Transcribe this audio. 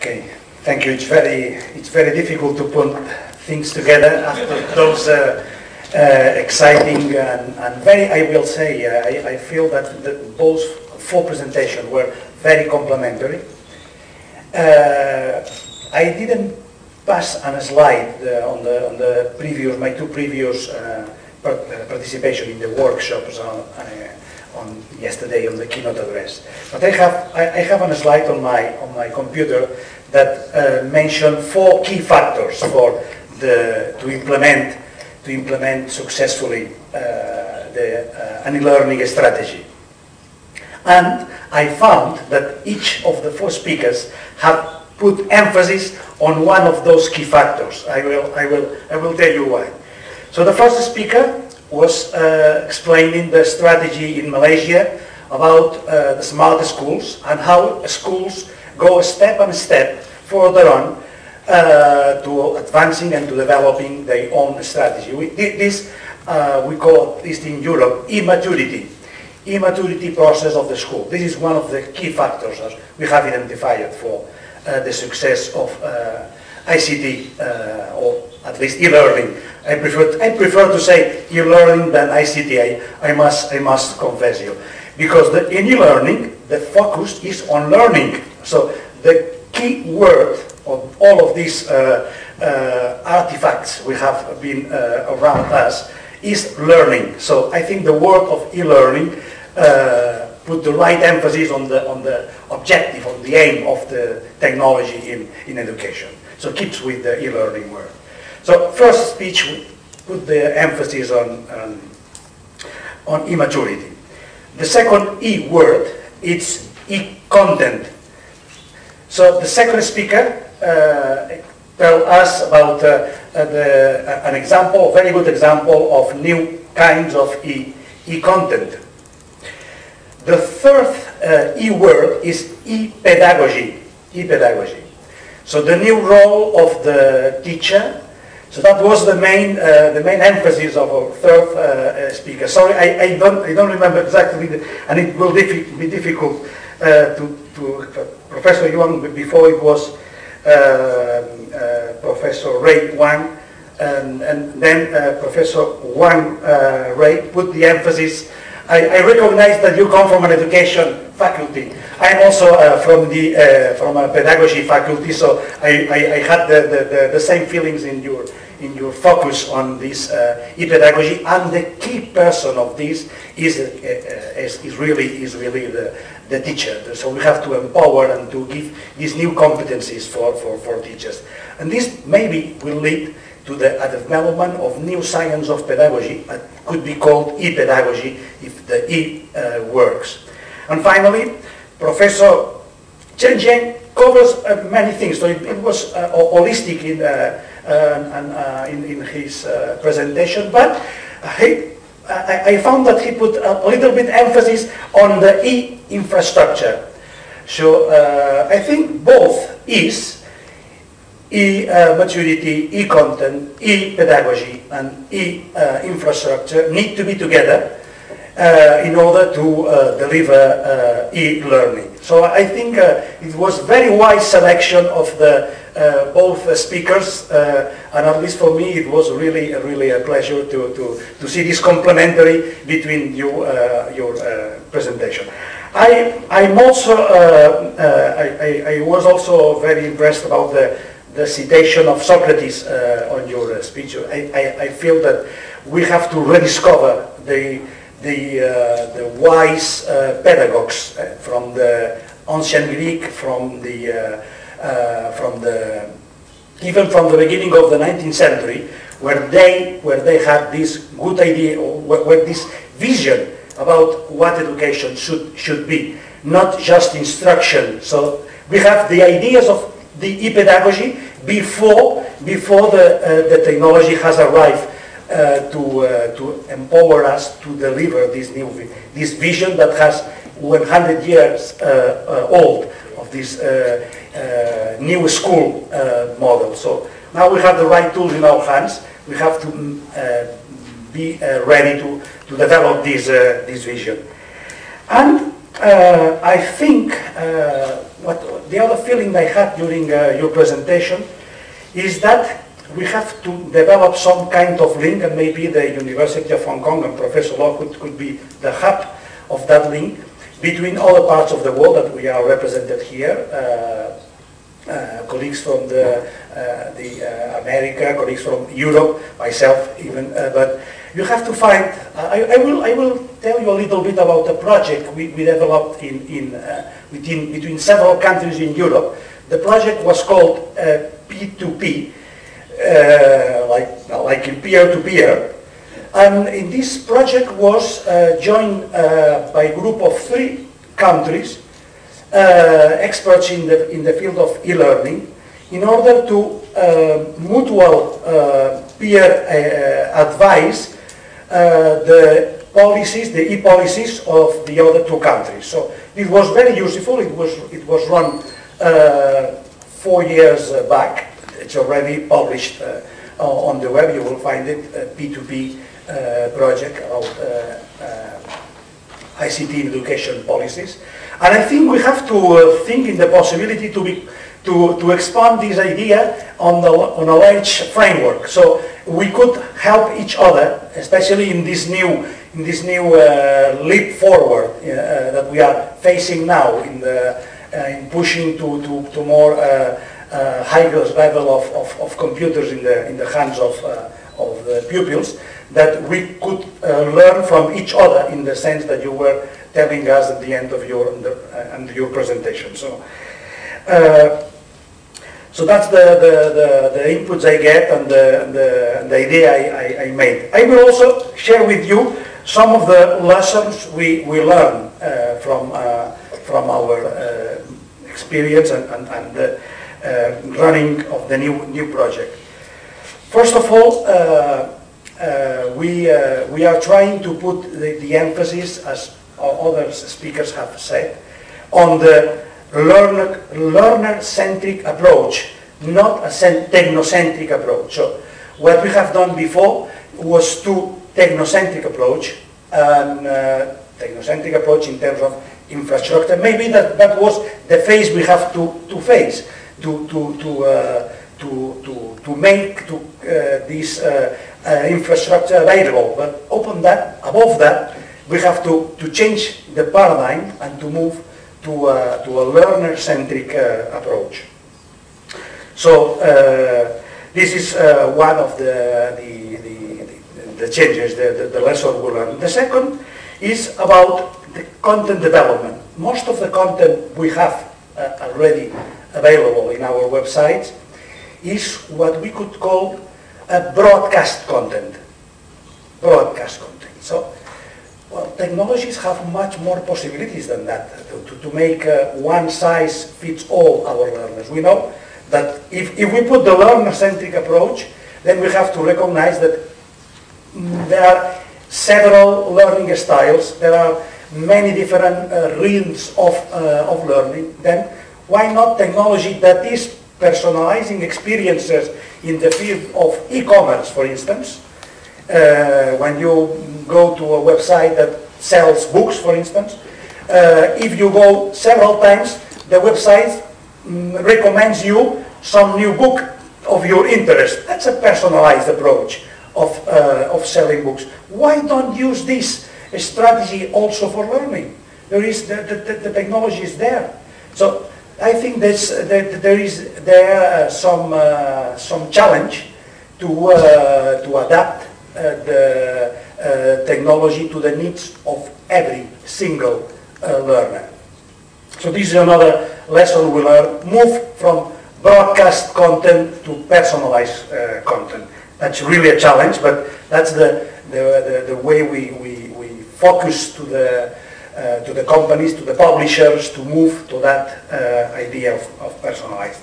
Okay, thank you. It's very difficult to put things together after those exciting and very, I will say, I feel that both four presentations were very complimentary. I didn't pass on a slide on the previous, my two previous participation in the workshops on yesterday on the keynote address. But I have a slide on my computer that mention 4 key factors for to implement successfully an e-learning strategy. And I found that each of the 4 speakers have put emphasis on one of those key factors. I will tell you why. So the first speaker was explaining the strategy in Malaysia about the smart schools and how schools go step by step further on to advancing and to developing their own strategy. We call this in Europe immaturity process of the school. This is one of the key factors that we have identified for the success of ICT or at least e-learning. I prefer to say e-learning than ICT. I must confess you, because in e-learning the focus is on learning. So the key word of all of these artifacts we have been around us is learning. So I think the word of e-learning put the right emphasis on the objective, on the aim of the technology in education. So it keeps with the e-learning word. So first speech put the emphasis on immaturity. The second E word, it's e-content. So the second speaker tell us about an example, a very good example of new kinds of e-content. The third E word is epedagogy. So the new role of the teacher. So that was the main emphasis of our third speaker. Sorry, I don't remember exactly, and it will be difficult to Professor Yuan. Before it was Professor Ray Wang, and then Professor Wang Ray put the emphasis. I recognize that you come from an education faculty. I'm also from a pedagogy faculty, so I had the same feelings in your focus on this epedagogy, and the key person of this is really the teacher. So we have to empower and to give these new competencies for teachers, and this maybe will lead to the development of new science of pedagogy that could be called epedagogy if the E works. And finally, Professor Chen Zheng covers many things, so it was holistic in his presentation, but I found that he put a little bit emphasis on the E-infrastructure. So I think both E's, E-maturity, E-content, E-pedagogy, and E-infrastructure need to be together in order to deliver e-learning. So I think it was very wise selection of the both speakers, and at least for me it was really a pleasure to see this complementary between you, your presentation. I was also very impressed about the citation of Socrates on your speech. I feel that we have to rediscover the wise pedagogues from the ancient Greek, even from the beginning of the 19th century, where they had this good idea, where this vision about what education should be, not just instruction. So we have the ideas of the e-pedagogy before the technology has arrived to empower us to deliver this vision that has 100 years old of this new school model. So now we have the right tools in our hands. We have to be ready to develop this vision. And I think what the other feeling I had during your presentation is that we have to develop some kind of link, and maybe the University of Hong Kong and Professor Law could be the hub of that link between all the parts of the world that we are represented here. Colleagues from the America, colleagues from Europe, myself even, but you have to find, I will tell you a little bit about the project we developed between several countries in Europe. The project was called P2P, like in peer-to-peer. And in this project was joined by a group of 3 countries, experts in the field of e-learning, in order to mutual peer advise the policies, the e-policies of the other 2 countries. So it was very useful. It was run 4 years back. It's already published on the web. You will find it, P2P project about ICT education policies. And I think we have to think in the possibility to expand this idea on a large framework. So we could help each other, especially in this new leap forward that we are facing now in pushing to more higher level of computers in the hands of the pupils, that we could learn from each other in the sense that you were telling us at the end of your presentation. So so that's the inputs I get and the idea I made. I will also share with you some of the lessons we learned from our experience and the running of the new project. First of all, we are trying to put the emphasis, as other speakers have said, on the learner-centric approach, not a technocentric approach. So what we have done before was to technocentric approach, and technocentric approach in terms of infrastructure. Maybe that was the phase we have to face to make this infrastructure available. But above that, we have to change the paradigm and to move to a learner-centric approach. So this is one of the changes, the lesson we learned. The second is about the content development. Most of the content we have already available in our websites is what we could call a broadcast content. Broadcast content. So, well, technologies have much more possibilities than that to make one size fits all our learners. We know that if we put the learner-centric approach, then we have to recognize that there are several learning styles, there are many different realms of learning. Then why not technology that is personalizing experiences in the field of e-commerce, for instance? When you go to a website that sells books, for instance, if you go several times, the website recommends you some new book of your interest. That's a personalized approach of selling books. Why don't use this strategy also for learning? The technology is there. So I think there is some challenge to adapt the technology to the needs of every single learner. So this is another lesson we learned. Move from broadcast content to personalized content. That's really a challenge, but that's the way we focus to the companies, to the publishers, to move to that idea of personalized.